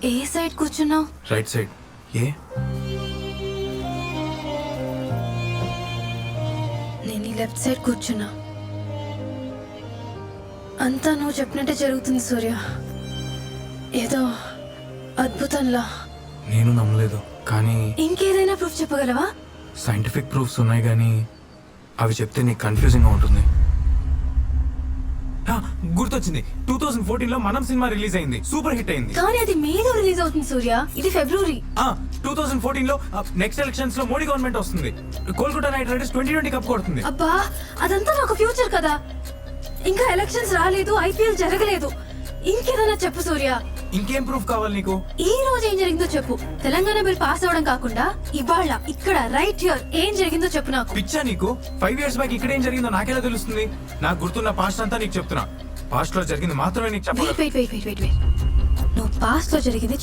ఏ side కూర్చున్నావు? Right side. ఏ నేను ఈ లెఫ్ట్ సైడ్ కూర్చున్నా. అంతా నువ్వు చెప్పినట్టే జరుగుతుంది సూర్య. ఏదో అద్భుతంలా. నేను నమ్మలేదు, కానీ ఇంకేదైనా ప్రూఫ్ చెప్పగలవా? సైంటిఫిక్ ప్రూఫ్స్ ఉన్నాయి, కానీ అవి చెప్తే నీకు కన్ఫ్యూజింగ్ గా ఉంటుంది. గుర్తొచ్చింది, 2014 లో మనం సినిమా రిలీజ్ అయింది, సూపర్ హిట్ అయింది. కానీ అది మేలో రిలీజ్ అవుతుంది సూర్య, ఇది ఫిబ్రవరి. 2014 లో నెక్స్ట్ ఎలక్షన్స్ లో మోడీ గవర్నమెంట్ వస్తుంది, కోల్కతా నైట్ రైడర్స్ 2020 కప్ కొడుతుంది. అబ్బా అదంతా నాకు ఫ్యూచర్ కదా. ఇంకా ఎలక్షన్స్ రాలేదు, ఐపీఎల్ జరగలేదు. ఇంకేదైనా చెప్పు సూర్య. ఇంకేం ప్రూఫ్ కావాలి నీకు? ఈ రోజు ఏం జరిగిందో చెప్పు. తెలంగాణ బిల్ పాస్ అవడం కాకుండా ఇవాళ ఇక్కడ రైట్ హియర్ ఏం జరిగిందో చెప్పు నాకు. పిచ్చా నీకు? 5 years బ్యాక్ ఇక్కడ ఏం జరిగిందో నాకెలా తెలుస్తుంది? నాకు గుర్తున్న పాస్ట్ అంతా నీకు చెప్తున్నా. పాస్ట్ లో జరిగింది మాత్రమే నీకు చెప్పాలి. వెయిట్ నువ్వు పాస్ట్ లో జరిగింది